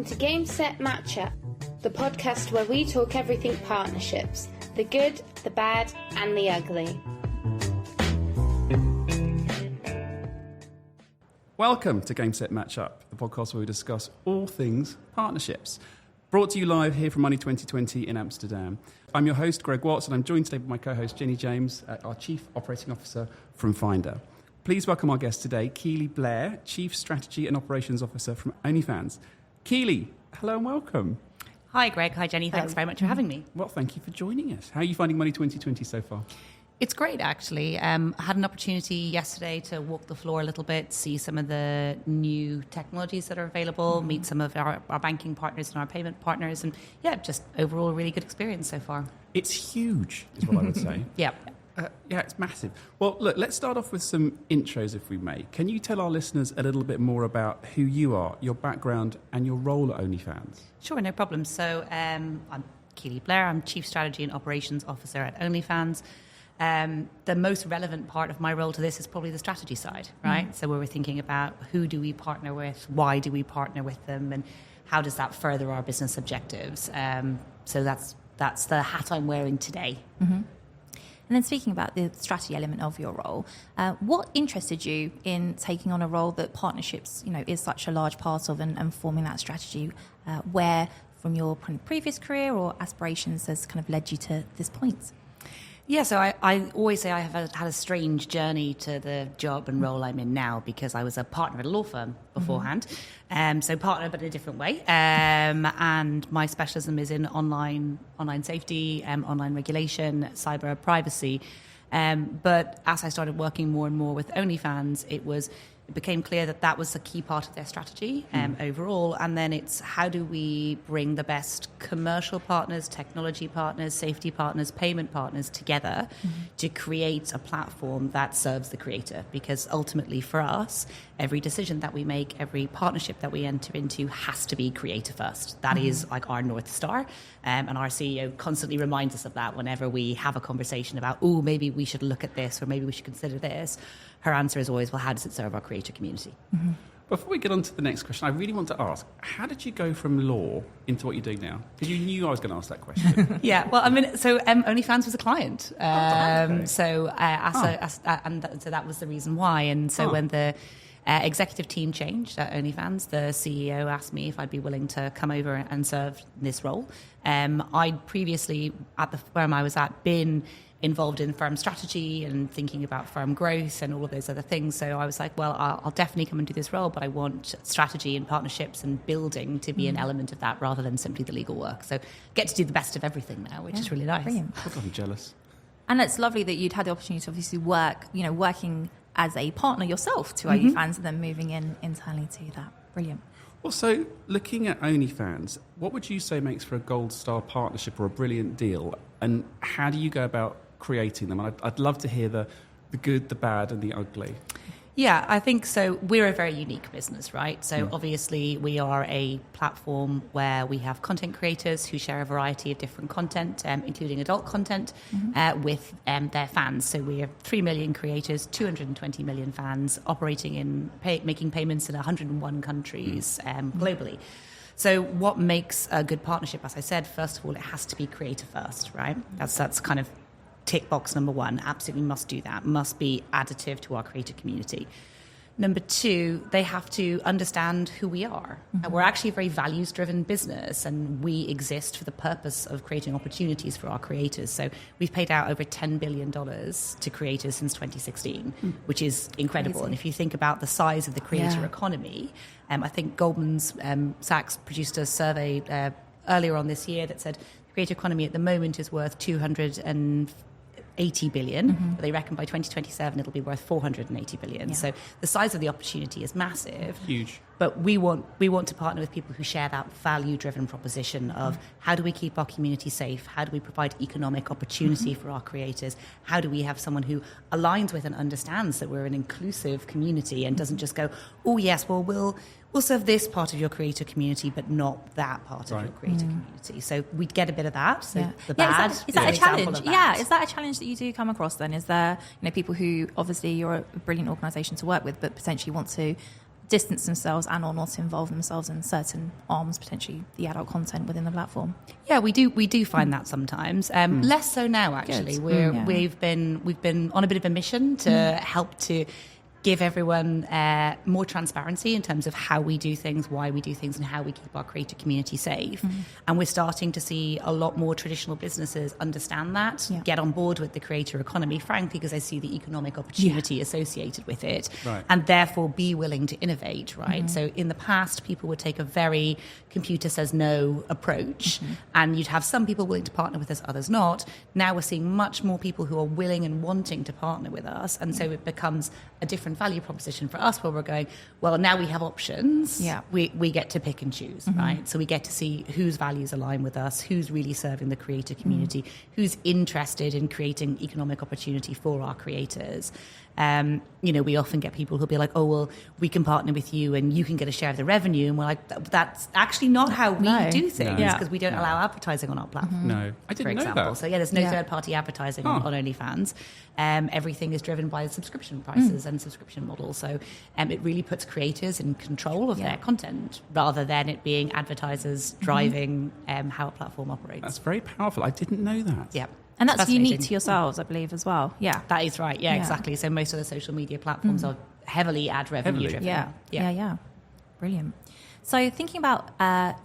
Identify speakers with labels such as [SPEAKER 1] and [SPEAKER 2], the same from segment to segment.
[SPEAKER 1] welcome to Game Set Matchup, the podcast where we talk everything partnerships, the good, the bad, and the ugly.
[SPEAKER 2] Welcome to Game Set Matchup, the podcast where we discuss all things partnerships. Brought to you live here from Money20 in Amsterdam. I'm your host, Greg Watts, and I'm joined today by my co-host, Jenny James, our Chief Operating Officer from Finder. Please welcome our guest today, Keily Blair, Chief Strategy and Operations Officer from OnlyFans. Keily, hello and welcome.
[SPEAKER 3] Hi, Greg. Hi, Jenny. Thanks very much for having me.
[SPEAKER 2] Well, thank you for joining us. How are you finding Money20 so far?
[SPEAKER 3] It's great, actually. I had an opportunity yesterday to walk the floor a little bit, see some of the new technologies that are available, meet some of our banking partners and our payment partners, and just overall a really good experience so far.
[SPEAKER 2] It's huge, is what I would say.
[SPEAKER 3] Yeah,
[SPEAKER 2] it's massive. Well, look, let's start off with some intros, if we may. Can you tell our listeners a little bit more about who you are, your background, and your role at OnlyFans?
[SPEAKER 3] Sure, no problem. So I'm Keily Blair. I'm Chief Strategy and Operations Officer at OnlyFans. The most relevant part of my role to this is probably the strategy side, right? So where we're thinking about who do we partner with, why do we partner with them, and how does that further our business objectives? So that's the hat I'm wearing today.
[SPEAKER 4] Mm-hmm. And then speaking about the strategy element of your role, what interested you in taking on a role that partnerships, is such a large part of and forming that strategy? Where from your previous career or aspirations has kind of led you to this point?
[SPEAKER 3] Yeah, so I always say I have had a strange journey to the job and role I'm in now because I was a partner at a law firm beforehand. So partner, but in a different way. And my specialism is in online safety, online regulation, cyber privacy. But as I started working more and more with OnlyFans, it became clear that was a key part of their strategy overall. And then it's how do we bring the best commercial partners, technology partners, safety partners, payment partners together to create a platform that serves the creator? Because ultimately for us, every decision that we make, every partnership that we enter into has to be creator first. That is like our North Star. And our CEO constantly reminds us of that whenever we have a conversation about, maybe we should look at this or maybe we should consider this. Her answer is always, well, how does it serve our creator community? Mm-hmm.
[SPEAKER 2] Before we get on to the next question, I really want to ask, how did you go from law into what you're doing now? Because you knew I was going to ask that question.
[SPEAKER 3] Yeah, well, so OnlyFans was a client.
[SPEAKER 2] Okay.
[SPEAKER 3] So that was the reason why. And so when the executive team changed at OnlyFans, the CEO asked me if I'd be willing to come over and serve this role. I'd previously, at the firm I was at, been involved in firm strategy and thinking about firm growth and all of those other things. So I was like, well, I'll definitely come and do this role, but I want strategy and partnerships and building to be an element of that rather than simply the legal work. So get to do the best of everything now, which is really nice.
[SPEAKER 4] Brilliant.
[SPEAKER 2] I'm jealous. And
[SPEAKER 4] it's lovely that you'd had the opportunity to obviously working as a partner yourself to OnlyFans and then moving in internally to that. Brilliant.
[SPEAKER 2] Well, so looking at OnlyFans, what would you say makes for a gold star partnership or a brilliant deal? And how do you go about creating them? And I'd love to hear the good, the bad, and the ugly.
[SPEAKER 3] Yeah, I think so. We're a very unique business, right? So obviously we are a platform where we have content creators who share a variety of different content, including adult content, with their fans. So we have 3 million creators, 220 million fans operating in making payments in 101 countries globally. So what makes a good partnership? As I said, first of all, it has to be creator first, right? That's kind of tick box number one. Absolutely must do that. Must be additive to our creator community. Number two, they have to understand who we are. We're actually a very values-driven business, and we exist for the purpose of creating opportunities for our creators. So we've paid out over $10 billion to creators since 2016, which is incredible. And if you think about the size of the creator economy, I think Goldman Sachs produced a survey earlier on this year that said the creator economy at the moment is worth 280 billion, but they reckon by 2027 it'll be worth 480 billion. So the size of the opportunity is massive.
[SPEAKER 2] Huge.
[SPEAKER 3] But we want to partner with people who share that value-driven proposition of how do we keep our community safe? How do we provide economic opportunity for our creators? How do we have someone who aligns with and understands that we're an inclusive community and doesn't just go, oh yes, well we'll serve this part of your creator community, but not that part of your creator community. So we get a bit of that. So the bad.
[SPEAKER 4] Is that a challenge? Yeah, is that a challenge that you do come across then? Is there people who, obviously you're a brilliant organisation to work with, but potentially want to distance themselves and or not involve themselves in certain arms, potentially the adult content within the platform.
[SPEAKER 3] Yeah, we do find that sometimes. Less so now, actually. We've been on a bit of a mission to help to give everyone more transparency in terms of how we do things, why we do things, and how we keep our creator community safe. And we're starting to see a lot more traditional businesses understand that, get on board with the creator economy, frankly, because they see the economic opportunity associated with it, and therefore be willing to innovate, right? So in the past, people would take a very computer says no approach, and you'd have some people willing to partner with us, others not. Now we're seeing much more people who are willing and wanting to partner with us, and so it becomes a different value proposition for us where we're going, well, now we have options. We get to pick and choose, right? So we get to see whose values align with us, who's really serving the creator community, who's interested in creating economic opportunity for our creators. We often get people who'll be like, oh, well, we can partner with you and you can get a share of the revenue. And we're like, that's actually not how we do things, because we don't allow advertising on our platform.
[SPEAKER 2] No, I didn't know that.
[SPEAKER 3] So there's no third-party advertising on OnlyFans. Everything is driven by subscription prices and subscription models. So it really puts creators in control of their content rather than it being advertisers driving how a platform operates.
[SPEAKER 2] That's very powerful. I didn't know that.
[SPEAKER 3] Yeah.
[SPEAKER 4] And that's unique to yourselves, I believe, as well. Yeah.
[SPEAKER 3] That is right. Yeah, exactly. So most of the social media platforms are heavily ad revenue driven.
[SPEAKER 4] Yeah. Brilliant. So thinking about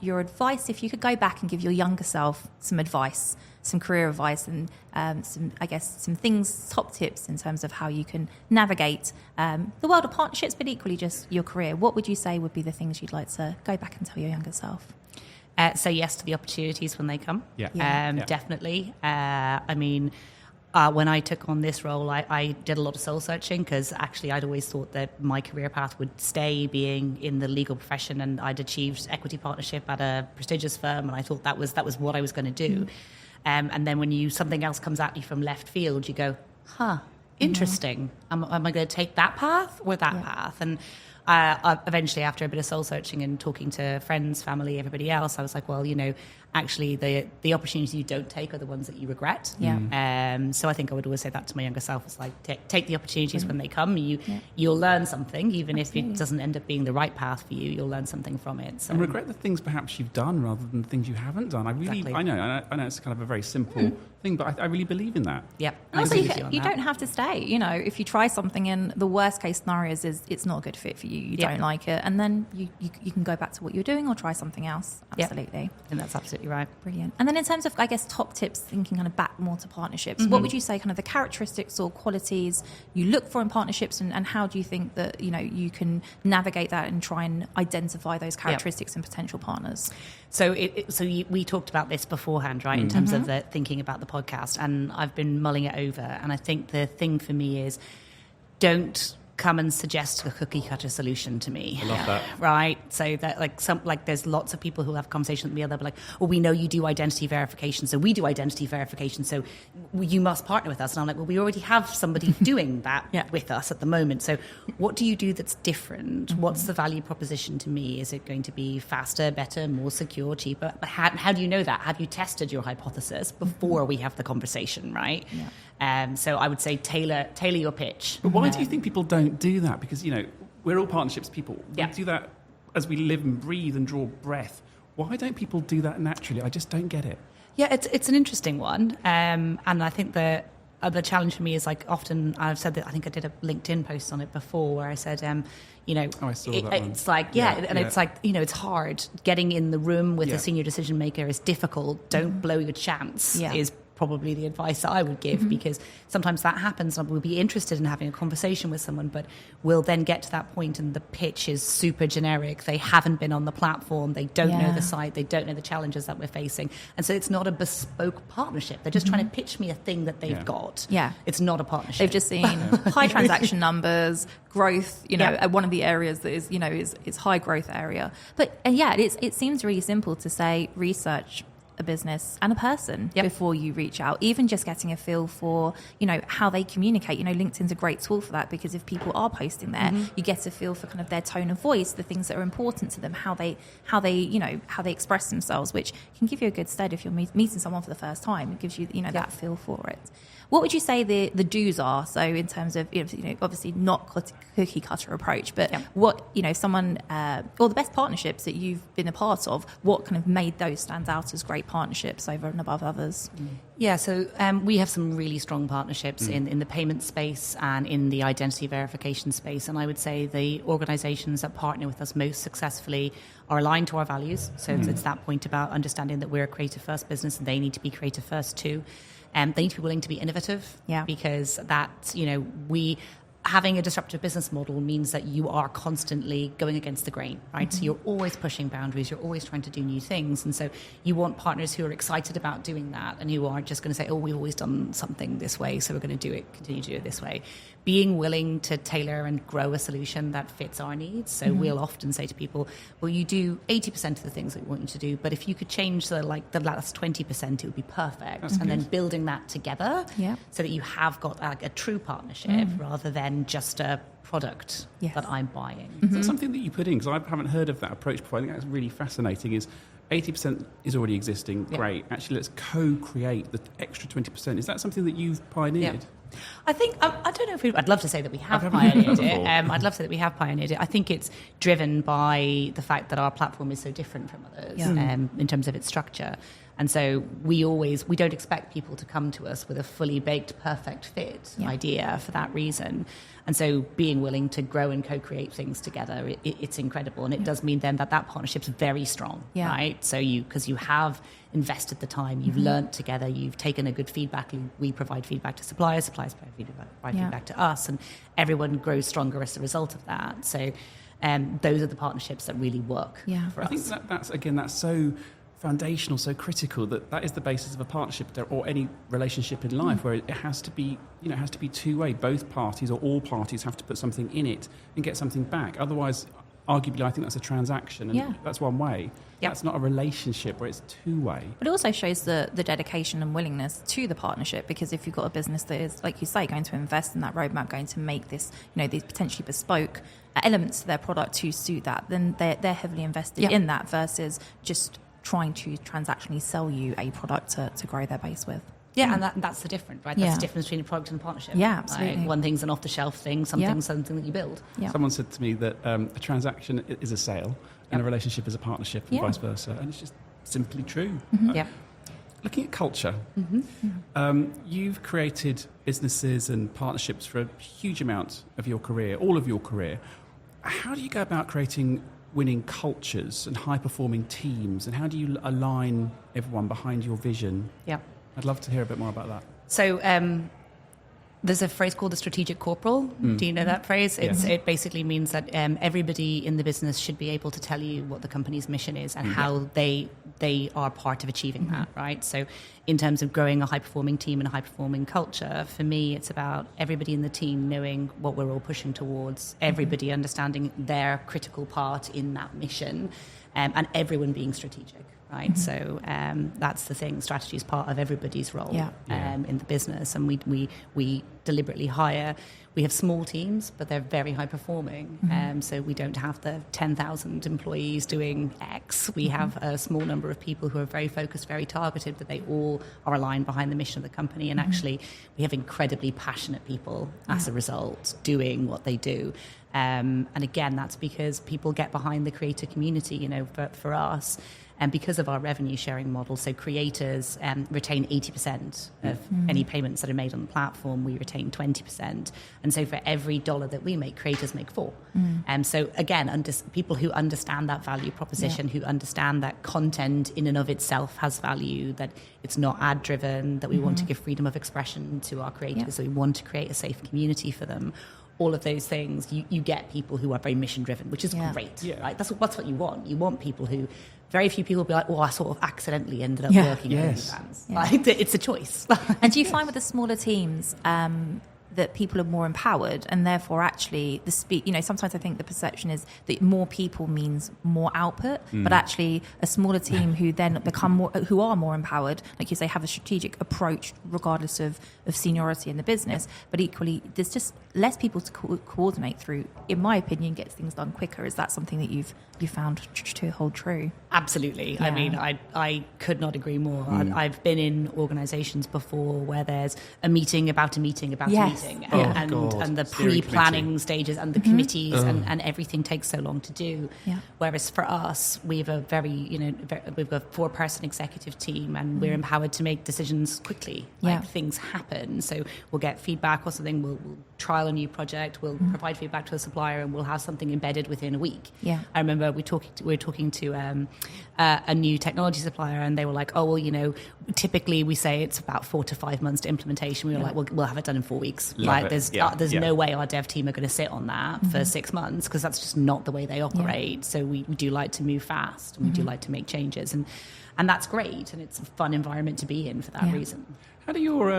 [SPEAKER 4] your advice, if you could go back and give your younger self some advice, some career advice, and some things, top tips in terms of how you can navigate the world of partnerships, but equally just your career, what would you say would be the things you'd like to go back and tell your younger self?
[SPEAKER 3] Say yes to the opportunities when they come. Definitely. When I took on this role, I did a lot of soul searching because actually I'd always thought that my career path would stay being in the legal profession, and I'd achieved equity partnership at a prestigious firm, and I thought that was what I was going to do. And then when something else comes at you from left field, you go, interesting. Am I going to take that path or that path? And eventually, after a bit of soul searching and talking to friends, family, everybody else, I was like, well, actually the opportunities you don't take are the ones that you regret. So I think I would always say that to my younger self. It's like, take the opportunities when they come. You'll learn something, even if it doesn't end up being the right path for you, you'll learn something from it. So.
[SPEAKER 2] And regret the things perhaps you've done rather than the things you haven't done. I know it's kind of a very simple thing, but I really believe in that.
[SPEAKER 4] And also, you don't have to stay. If you try something and the worst case scenarios is it's not a good fit for you, you don't like it, and then you can go back to what you're doing or try something else. Absolutely.
[SPEAKER 3] And that's absolutely right.
[SPEAKER 4] Brilliant. And then in terms of, I guess, top tips, thinking kind of back more to partnerships, what would you say kind of the characteristics or qualities you look for in partnerships, and how do you think that, you can navigate that and try and identify those characteristics in potential partners?
[SPEAKER 3] So we talked about this beforehand, right, in terms of the thinking about the podcast, and I've been mulling it over, and I think the thing for me is don't come and suggest a cookie cutter solution to me.
[SPEAKER 2] I love that.
[SPEAKER 3] Right? So that there's lots of people who have conversations with me, they'll be like, oh, we know you do identity verification, so we do identity verification, so you must partner with us. And I'm like, well, we already have somebody doing that with us at the moment. So what do you do that's different? What's the value proposition to me? Is it going to be faster, better, more secure, cheaper? But how do you know that? Have you tested your hypothesis before we have the conversation, right? So I would say tailor your pitch.
[SPEAKER 2] But why do you think people don't do that? Because, we're all partnerships people. We do that as we live and breathe and draw breath. Why don't people do that naturally? I just don't get it.
[SPEAKER 3] Yeah, it's an interesting one. And I think the challenge for me is, like, often I've said that, I think I did a LinkedIn post on it before where I said,
[SPEAKER 2] I saw that one.
[SPEAKER 3] It's like, it's like, it's hard. Getting in the room with a senior decision maker is difficult. Don't blow your chance is probably the advice that I would give, because sometimes that happens and we'll be interested in having a conversation with someone, but we'll then get to that point and the pitch is super generic. They haven't been on the platform. They don't know the site. They don't know the challenges that we're facing. And so it's not a bespoke partnership. They're just trying to pitch me a thing that they've got. It's not a partnership.
[SPEAKER 4] They've just seen high transaction numbers, growth, at one of the areas that is high growth area. But it seems really simple to say research a business and a person before you reach out, even just getting a feel for, how they communicate. LinkedIn's a great tool for that, because if people are posting there, you get a feel for kind of their tone of voice, the things that are important to them, how they express themselves, which can give you a good stead if you're meeting someone for the first time. It gives you, that feel for it. What would you say the do's are? So in terms of, obviously not cookie cutter approach, but what, someone, or the best partnerships that you've been a part of, what kind of made those stand out as great partnerships over and above others?
[SPEAKER 3] Yeah, so we have some really strong partnerships in the payment space and in the identity verification space. And I would say the organizations that partner with us most successfully are aligned to our values. So it's that point about understanding that we're a creative first business and they need to be creative first too. They need to be willing to be innovative, because that, having a disruptive business model means that you are constantly going against the grain, right? So you're always pushing boundaries, you're always trying to do new things. And so you want partners who are excited about doing that and who aren't just going to say, oh, we've always done something this way, so we're going to continue to do it this way. Being willing to tailor and grow a solution that fits our needs. So we'll often say to people, well, you do 80% of the things that we want you to do, but if you could change the last 20%, it would be perfect.
[SPEAKER 2] That's good.
[SPEAKER 3] Then building that together so that you have got a true partnership rather than just a product that I'm buying.
[SPEAKER 2] Is that something that you put in? Because I haven't heard of that approach before. I think that's really fascinating. Is 80% is already existing, great. Actually, let's co-create the extra 20%. Is that something that you've pioneered?
[SPEAKER 3] I think, I don't know if I'd love to say that we have pioneered it. I'd love to say that we have pioneered it. I think it's driven by the fact that our platform is so different from others in terms of its structure. And so we don't expect people to come to us with a fully baked, perfect fit idea for that reason. And so being willing to grow and co-create things together, it's incredible. And it does mean then that
[SPEAKER 4] --
[SPEAKER 3] partnership's very strong, right? So because you have invested the time, you've learnt together, you've taken a good feedback. We provide feedback to suppliers provide feedback to us, and everyone grows stronger as a result of that. So those are the partnerships that really work for us.
[SPEAKER 2] I think that's so foundational, so critical, that is the basis of a partnership or any relationship in life, where it has to be, two-way. Both parties or all parties have to put something in it and get something back. Otherwise, arguably, I think that's a transaction, and that's one way. That's not a relationship where it's two-way.
[SPEAKER 4] But it also shows the dedication and willingness to the partnership, because if you've got a business that is, like you say, going to invest in that roadmap, going to make this, these potentially bespoke elements to their product to suit that, then they're heavily invested in that versus just trying to transactionally sell you a product to grow their base with.
[SPEAKER 3] Yeah, and that's the difference, right? That's the difference between a product and a partnership.
[SPEAKER 4] Yeah, absolutely.
[SPEAKER 3] Like, one thing's an off-the-shelf thing, something's something that you build.
[SPEAKER 4] Yeah.
[SPEAKER 2] Someone said to me that a transaction is a sale and a relationship is a partnership, and vice versa. And it's just simply true. Looking at culture, you've created businesses and partnerships for a huge amount of your career, all of your career. How do you go about creating winning cultures and high-performing teams, and how do you align everyone behind your vision? I'd love to hear a bit more about that.
[SPEAKER 3] So there's a phrase called the strategic corporal. Do you know that phrase? It basically means that everybody in the business should be able to tell you what the company's mission is and how they are part of achieving that, right? So in terms of growing a high-performing team and a high-performing culture, for me, it's about everybody in the team knowing what we're all pushing towards, everybody understanding their critical part in that mission, and everyone being strategic. Right, so that's the thing. Strategy is part of everybody's role in the business, and we deliberately hire. We have small teams, but they're very high performing. So we don't have the 10,000 employees doing X. We have a small number of people who are very focused, very targeted, but they all are aligned behind the mission of the company. And actually, we have incredibly passionate people as a result doing what they do. And again, that's because people get behind the creator community. For us. And because of our revenue sharing model, so creators retain 80% of any payments that are made on the platform, we retain 20%. And so for every $1 that we make, creators make $4. So again, people who understand that value proposition, who understand that content in and of itself has value, that it's not ad driven, that we want to give freedom of expression to our creators, so we want to create a safe community for them. All of those things, you get people who are very mission driven, which is great. Right? That's what you want. You want people who, very few people will be like, I sort of accidentally ended up working at OnlyFans. Like, it's a choice.
[SPEAKER 4] And do you find with the smaller teams that people are more empowered, and therefore actually the speed, sometimes I think the perception is that more people means more output, but actually a smaller team who then who are more empowered, like you say, have a strategic approach regardless of seniority in the business, but equally there's just less people to coordinate through, in my opinion, gets things done quicker. Is that something that you've found to hold true?
[SPEAKER 3] Absolutely. Yeah. I mean, I could not agree more. I've been in organisations before where there's a meeting about a meeting about a meeting, and the pre-planning stages and the committees and everything takes so long to do. Yeah. Whereas for us, we have a we've got a 4-person executive team, and we're empowered to make decisions quickly. Like things happen, so we'll get feedback or something. We'll trial a new project. We'll provide feedback to a supplier, and we'll have something embedded within a week. Yeah. I remember we were talking to a new technology supplier, and they were like, "Oh, well, typically we say it's about 4 to 5 months to implementation." We were like, "We'll have it done in 4 weeks." There's no way our dev team are going to sit on that for 6 months, because that's just not the way they operate. So we do like to move fast, and we do like to make changes, and that's great, and it's a fun environment to be in for that reason.
[SPEAKER 2] How do your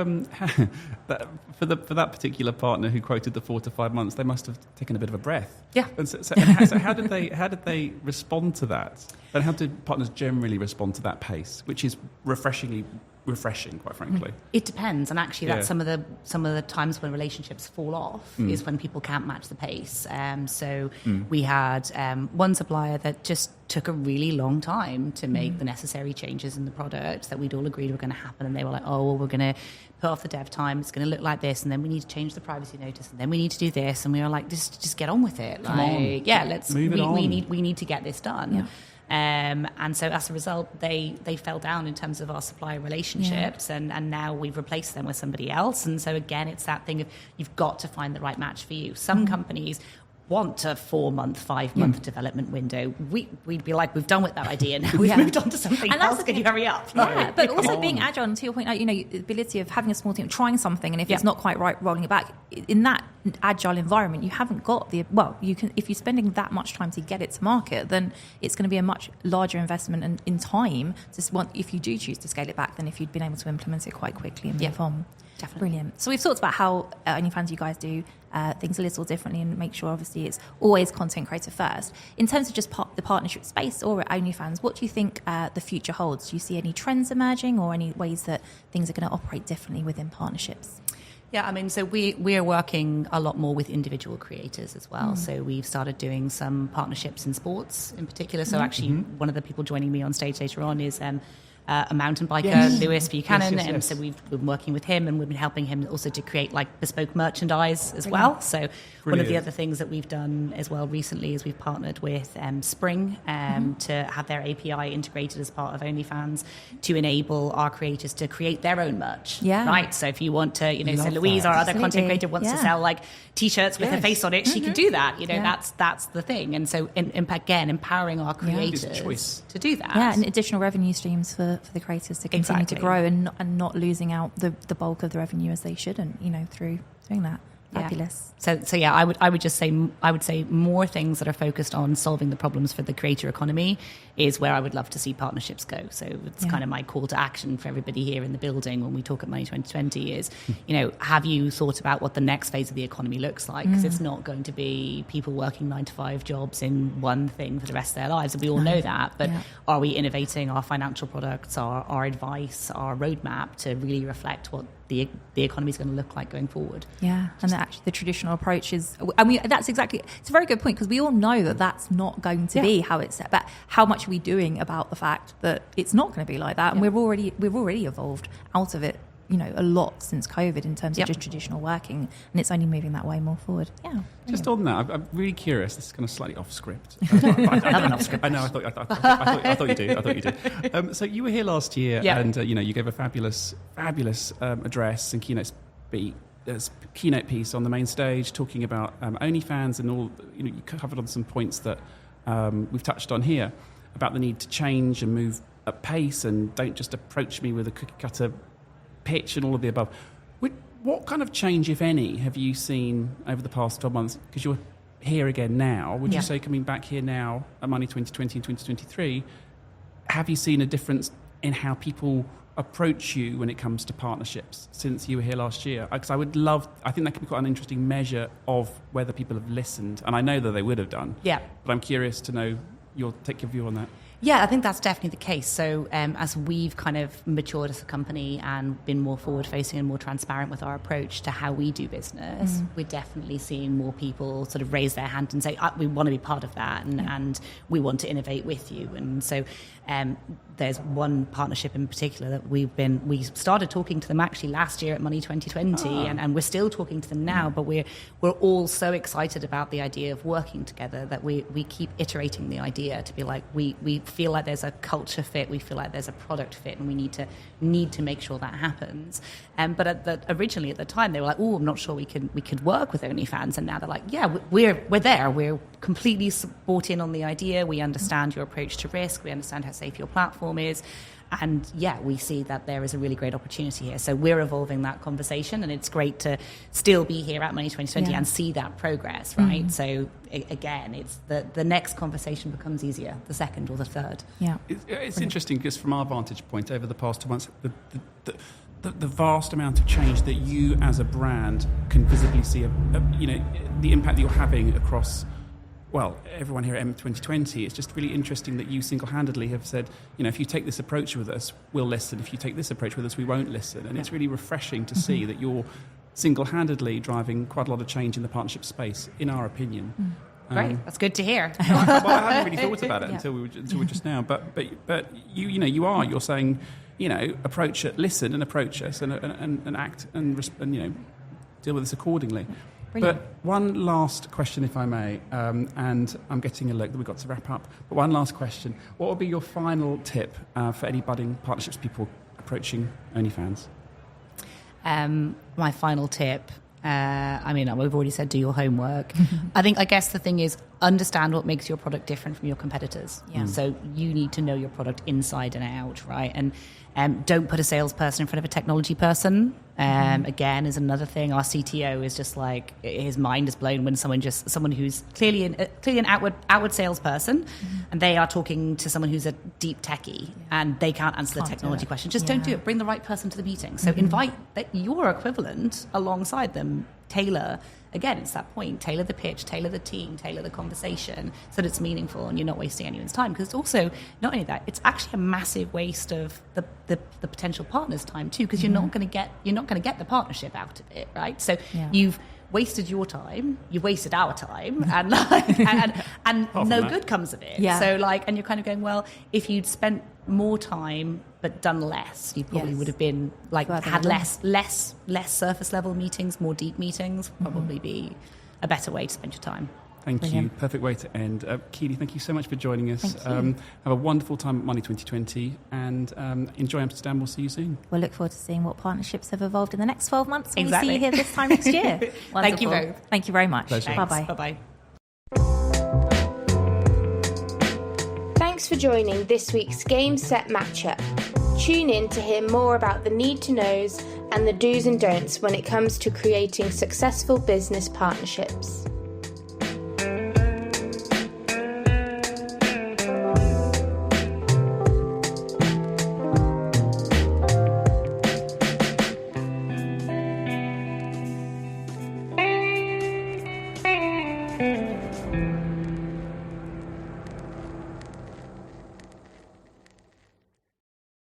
[SPEAKER 2] for that particular partner who quoted the 4 to 5 months, they must have taken a bit of a breath. Yeah. And so how did they respond to that? And how did partners generally respond to that pace, which is refreshing, quite frankly?
[SPEAKER 3] It depends, and actually that's some of the times when relationships fall off is when people can't match the pace. We had one supplier that just took a really long time to make the necessary changes in the product that we'd all agreed were going to happen, and they were like, "Oh, well, we're going to put off the dev time. It's going to look like this, and then we need to change the privacy notice, and then we need to do this." And we were like, "Just get on with it. Let's move it on. We need to get this done." Yeah. And so as a result, they fell down in terms of our supplier relationships, and now we've replaced them with somebody else. And so again, it's that thing of you've got to find the right match for you. Some companies want a 4-month, 5-month development window. We'd be like, we've done with that idea now. We've moved on to something else. Can you hurry up?
[SPEAKER 4] Yeah, but also being agile, and to your point, the ability of having a small team, trying something, and if it's not quite right, rolling it back. In that agile environment, you haven't got you can, if you're spending that much time to get it to market, then it's going to be a much larger investment in time if you do choose to scale it back than if you'd been able to implement it quite quickly and move on. Definitely. Brilliant. So we've talked about how OnlyFans, you guys do things a little differently, and make sure obviously it's always content creator first. In terms of just the partnership space or at OnlyFans, what do you think the future holds? Do you see any trends emerging, or any ways that things are going to operate differently within partnerships?
[SPEAKER 3] Yeah, I mean, so we are working a lot more with individual creators as well. So we've started doing some partnerships in sports in particular. So actually, one of the people joining me on stage later on is a mountain biker, Lewis Buchanan, and so we've been working with him, and we've been helping him also to create like bespoke merchandise as well. So one of the other things that we've done as well recently is we've partnered with Spring to have their API integrated as part of OnlyFans to enable our creators to create their own merch. Yeah. Right. So if you want to, so Louise, our other content creator, wants to sell like T-shirts with her face on it, she can do that. That's the thing. And so again, empowering our creators to do that.
[SPEAKER 4] Yeah, and additional revenue streams for the creators to continue to grow and not losing out the bulk of the revenue as they should, and through doing that. Fabulous.
[SPEAKER 3] So yeah, I would say more things that are focused on solving the problems for the creator economy is where I would love to see partnerships go. So it's kind of my call to action for everybody here in the building when we talk at Money 2020 is, have you thought about what the next phase of the economy looks like? Because it's not going to be people working 9-to-5 jobs in one thing for the rest of their lives. And we all know that. But are we innovating our financial products, our advice, our roadmap to really reflect what the economy is going to look like going forward?
[SPEAKER 4] Yeah, and actually the traditional approach is, it's a very good point, because we all know that that's not going to be how it's set, but how much are we doing about the fact that it's not going to be like that? And we've already evolved out of it, a lot since COVID in terms of just traditional working, and it's only moving that way more forward. Yeah.
[SPEAKER 2] Just on that, I'm really curious. This is kind of slightly off script. I know. I thought you did. So you were here last year, and you gave a fabulous address and keynote piece on the main stage, talking about OnlyFans and all. You covered on some points that we've touched on here about the need to change and move at pace, and don't just approach me with a cookie cutter pitch and all of the above. What kind of change, if any, have you seen over the past 12 months? Because you're here again now. Would you say, coming back here now at Money 2020 and 2023, have you seen a difference in how people approach you when it comes to partnerships since you were here last year? Because I think that could be quite an interesting measure of whether people have listened. And I know that they would have done.
[SPEAKER 3] Yeah.
[SPEAKER 2] But I'm curious to know take your view on that.
[SPEAKER 3] Yeah, I think that's definitely the case. So as we've kind of matured as a company and been more forward-facing and more transparent with our approach to how we do business, we're definitely seeing more people sort of raise their hand and say, we want to be part of that and we want to innovate with you. And so there's one partnership in particular that we started talking to them actually last year at Money 2020 and we're still talking to them now, but we're all so excited about the idea of working together that we keep iterating the idea to be like, we feel like there's a culture fit, we feel like there's a product fit, and we need to make sure that happens. But originally at the time they were like, I'm not sure we could work with OnlyFans, and now they're like, yeah, we're there, we're completely bought in on the idea, we understand your approach to risk, we understand how safe your platform is. And yeah, we see that there is a really great opportunity here. So we're evolving that conversation, and it's great to still be here at Money 2020 and see that progress, right? So again, it's the next conversation becomes easier, the second or the third. Yeah,
[SPEAKER 2] it's interesting because from our vantage point over the past 2 months, the vast amount of change that you as a brand can visibly see, the impact that you're having across. Well, everyone here at M2020, it's just really interesting that you single-handedly have said, if you take this approach with us, we'll listen. If you take this approach with us, we won't listen. And it's really refreshing to see that you're single-handedly driving quite a lot of change in the partnership space, in our opinion.
[SPEAKER 3] Great, that's good to hear.
[SPEAKER 2] Well, I hadn't really thought about it until just now. But you're saying, approach it, listen and approach us and act and deal with this accordingly.
[SPEAKER 4] Brilliant.
[SPEAKER 2] But one last question, if I may, and I'm getting a look that we've got to wrap up, but one last question. What would be your final tip for any budding partnerships people approaching OnlyFans?
[SPEAKER 3] My final tip, we've already said do your homework. I guess the thing is understand what makes your product different from your competitors. Yeah. So you need to know your product inside and out, right? And don't put a salesperson in front of a technology person. Again, is another thing. Our CTO is just like, his mind is blown when someone who's clearly an outward salesperson, and they are talking to someone who's a deep techie, and they can't answer the technology question. Just don't do it. Bring the right person to the meeting. So invite your equivalent alongside them. Tailor. Again, it's that point. Tailor the pitch, tailor the team, tailor the conversation so that it's meaningful and you're not wasting anyone's time. Because it's also, not only that, it's actually a massive waste of the potential partner's time too, because you're not going to get the partnership out of it, right? So you've wasted your time, you've wasted our time, and no good comes of it. Yeah. So and you're kind of going, well, if you'd spent more time but done less, you probably would have been had less surface level meetings, more deep meetings. Probably be a better way to spend your time.
[SPEAKER 2] Thank you. Perfect way to end. Keely, thank you so much for joining us. Have a wonderful time at Money 2020 and enjoy Amsterdam. We'll see you soon.
[SPEAKER 4] We'll look forward to seeing what partnerships have evolved in the next 12 months when we see you here this time next year.
[SPEAKER 3] Thank you both.
[SPEAKER 4] Thank you very much.
[SPEAKER 2] Bye-bye.
[SPEAKER 3] Bye-bye.
[SPEAKER 1] Thanks for joining this week's Game Set Matchup. Tune in to hear more about the need to knows and the do's and don'ts when it comes to creating successful business partnerships.